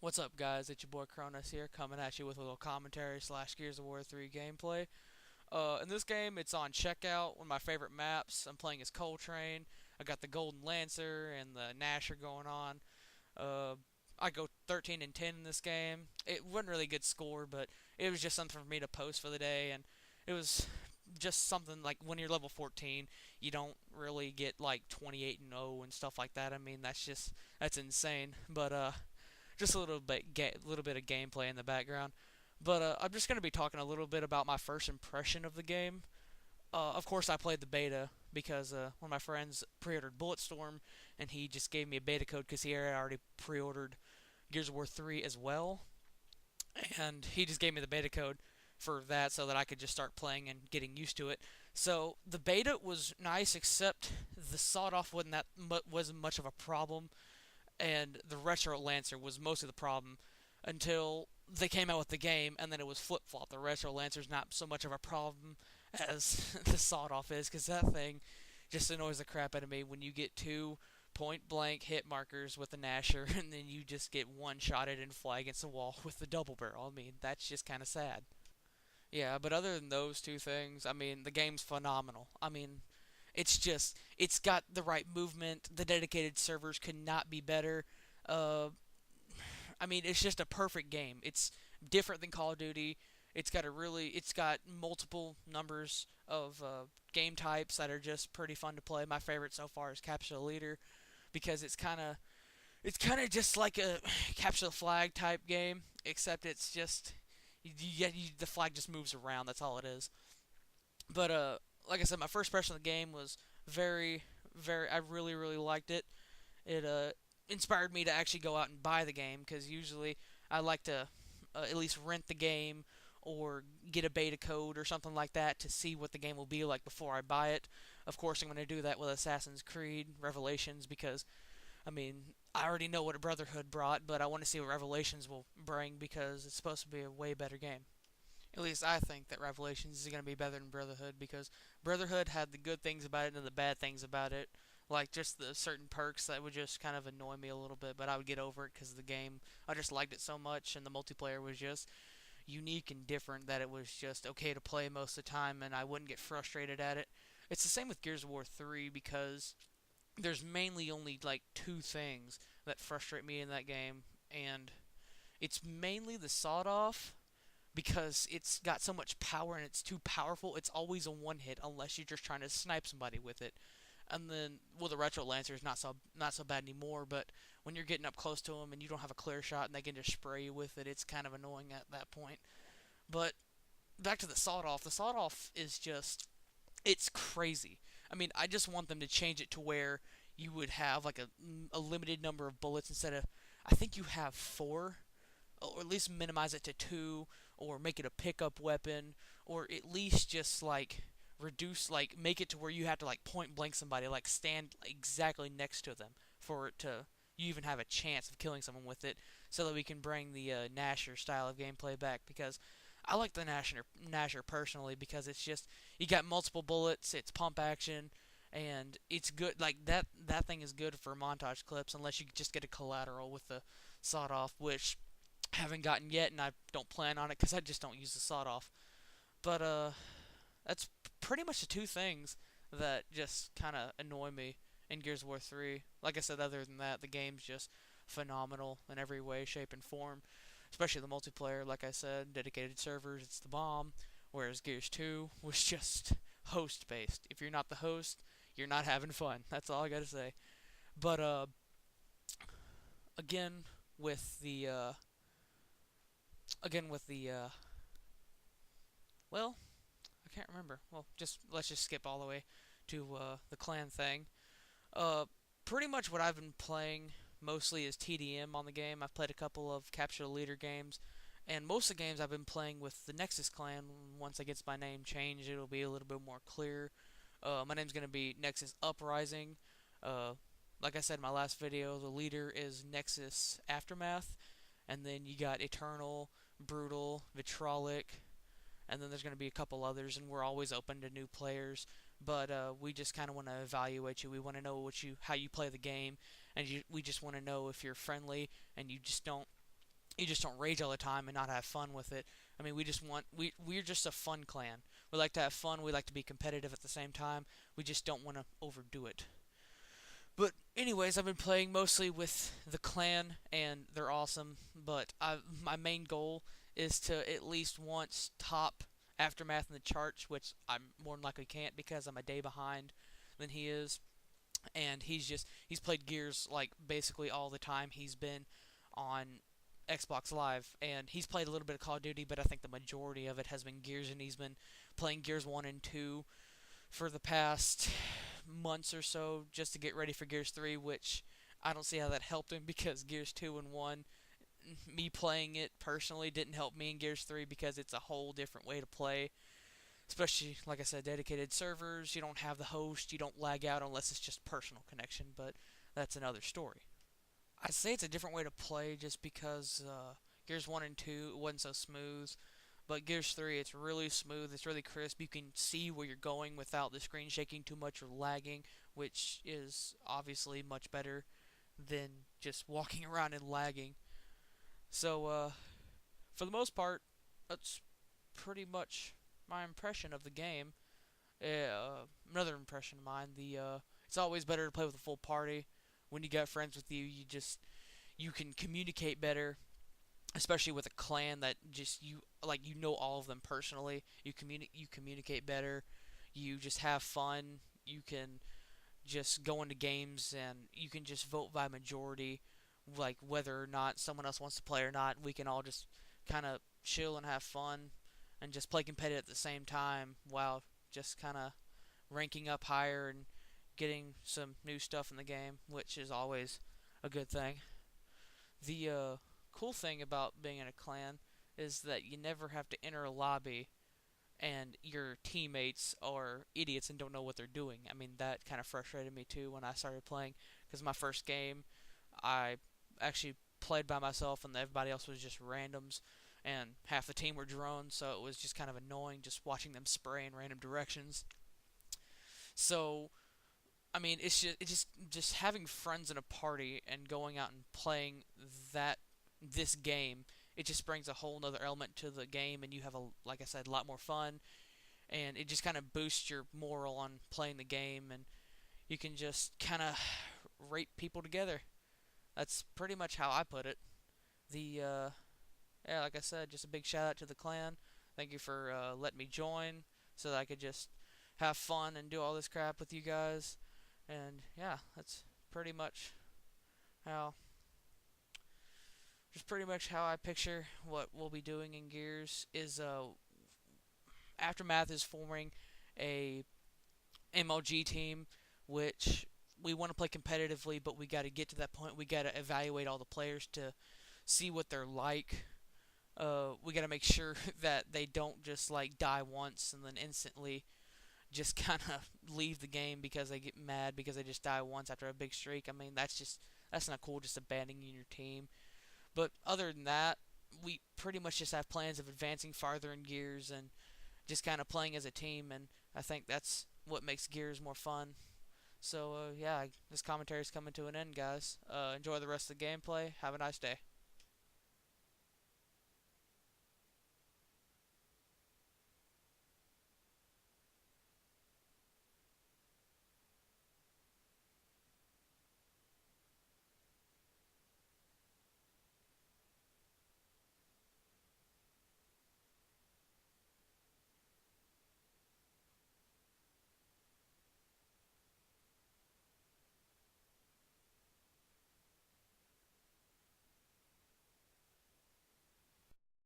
What's up, guys? It's your boy Cronus here, coming at you with a little commentary slash Gears of War 3 gameplay. In this game, it's on Checkout, one of my favorite maps. I'm playing as Coltrane. I got the Golden Lancer and the Nasher going on. Uh, I go 13 and 10 in this game. It wasn't really a good score, but it was just something for me to post for the day, and it was just something like when you're level 14, you don't really get like 28 and 0 and stuff like that. I mean, that's insane. But just little bit of gameplay in the background. But I'm just going to be talking a little bit about my first impression of the game. Of course, I played the beta because one of my friends pre-ordered Bulletstorm, and he just gave me a beta code because he had already pre-ordered Gears of War 3 as well, and he just gave me the beta code for that so that I could just start playing and getting used to it. So the beta was nice, except the sawed-off wasn't much of a problem, and the Retro Lancer was mostly the problem until they came out with the game, and then it was flip flop. The Retro Lancer's not so much of a problem as the sawed off is, because that thing just annoys the crap out of me when you get two point blank hit markers with the Nasher, and then you just get one shotted and fly against the wall with the double barrel. I mean, that's just kind of sad. Yeah, but other than those two things, I mean, the game's phenomenal. I mean, it's got the right movement. The dedicated servers could not be better. Uh, I mean, it's just a perfect game. It's different than Call of Duty. It's got multiple numbers of game types that are just pretty fun to play. My favorite so far is Capture the Leader because it's kind of just like a capture the flag type game, except it's just the flag just moves around. That's all it is. But like I said, my first impression of the game was very. I really liked it. It inspired me to actually go out and buy the game because usually I like to at least rent the game or get a beta code or something like that to see what the game will be like before I buy it. Of course, I'm going to do that with Assassin's Creed Revelations because I mean, I already know what a Brotherhood brought, but I want to see what Revelations will bring because it's supposed to be a way better game. At least I think that Revelations is going to be better than Brotherhood because Brotherhood had the good things about it and the bad things about it. Like just the certain perks that would just kind of annoy me a little bit, but I would get over it because the game, I just liked it so much and the multiplayer was just unique and different that it was just okay to play most of the time and I wouldn't get frustrated at it. It's the same with Gears of War 3 because there's mainly only like two things that frustrate me in that game, and it's mainly the sawed off because it's got so much power and it's too powerful. It's always a one hit unless you're just trying to snipe somebody with it. And then, well, the Retro Lancer is not so bad anymore. But when you're getting up close to them and you don't have a clear shot and they can just spray you with it, it's kind of annoying at that point. But back to the sawed off. The sawed off is just it's crazy. I mean, I just want them to change it to where you would have like a limited number of bullets instead of I think you have four, or at least minimize it to two, or make it a pickup weapon, or at least just like reduce, like make it to where you have to like point blank somebody, like stand exactly next to them for it to you even have a chance of killing someone with it, so that we can bring the Nasher style of gameplay back because I like the Nasher personally because it's just you got multiple bullets, it's pump action, and it's good. Like that thing is good for montage clips unless you just get a collateral with the sawed off, which haven't gotten yet, and I don't plan on it because I just don't use the sawed off. But that's pretty much the two things that just kind of annoy me in Gears of War 3. Like I said, other than that, the game's just phenomenal in every way, shape, and form. Especially the multiplayer, like I said, dedicated servers, it's the bomb. Whereas Gears 2 was just host based. If you're not the host, you're not having fun. That's all I gotta say. But again with the again with the well, I can't remember. Well, just let's just skip all the way to the clan thing. Uh, Pretty much what I've been playing mostly is TDM on the game. I've played a couple of Capture the Leader games, and most of the games I've been playing with the Nexus clan. Once I get my name changed, it'll be a little bit more clear. My name's gonna be Nexus Uprising. Uh, like I said in my last video, the leader is Nexus Aftermath, and then you got Eternal, Brutal, Vitrolic, and then there's going to be a couple others, and we're always open to new players. But we just kind of want to evaluate you. We want to know how you play the game, and we just want to know if you're friendly and you just don't you just don't rage all the time and not have fun with it. I mean, we're just a fun clan. We like to have fun. We like to be competitive at the same time. We just don't want to overdo it. But anyways, I've been playing mostly with the clan, and they're awesome. But my main goal is to at least once top Aftermath in the charts, which I'm more than likely can't because I'm a day behind than he is. And he's played Gears like basically all the time he's been on Xbox Live, and he's played a little bit of Call of Duty, but I think the majority of it has been Gears, and he's been playing Gears 1 and 2 for the past months or so just to get ready for Gears 3, which I don't see how that helped him because Gears 2 and 1, me playing it personally didn't help me in Gears 3 because it's a whole different way to play. Especially, like I said, dedicated servers, you don't have the host, you don't lag out unless it's just personal connection, but that's another story. I'd say it's a different way to play just because Gears 1 and 2 it wasn't so smooth. But Gears 3, it's really smooth, it's really crisp. You can see where you're going without the screen shaking too much or lagging, which is obviously much better than just walking around and lagging. So, for the most part, that's pretty much my impression of the game. Another impression of mine, it's always better to play with a full party. When you got friends with you, you can communicate better, especially with a clan that just you know all of them personally. You communicate better. You just have fun. You can just go into games and you can just vote by majority, like whether or not someone else wants to play or not. We can all just kind of chill and have fun and just play competitive at the same time while just kind of ranking up higher and getting some new stuff in the game, which is always a good thing. The cool thing about being in a clan is that you never have to enter a lobby and your teammates are idiots and don't know what they're doing. I mean, that kind of frustrated me too when I started playing because my first game I actually played by myself and everybody else was just randoms and half the team were drones, so it was just kind of annoying just watching them spray in random directions. So I mean, it's just having friends in a party and going out and playing that this game. It just brings a whole nother element to the game, and you have like I said, a lot more fun, and it just kind of boosts your moral on playing the game, and you can just kind of rate people together. That's pretty much how I put it. The Yeah, like I said, just a big shout out to the clan. Thank you for letting me join so that I could just have fun and do all this crap with you guys. And yeah, that's pretty much how just pretty much how I picture what we'll be doing in Gears is Aftermath is forming a MLG team which we want to play competitively, but we got to get to that point. We got to evaluate all the players to see what they're like. We got to make sure that they don't just like die once and then instantly just kind of leave the game because they get mad because they just die once after a big streak. I mean, that's not cool, just abandoning your team. But other than that, we pretty much just have plans of advancing farther in Gears and just kind of playing as a team, and I think that's what makes Gears more fun. So, yeah, this commentary is coming to an end, guys. Enjoy the rest of the gameplay. Have a nice day.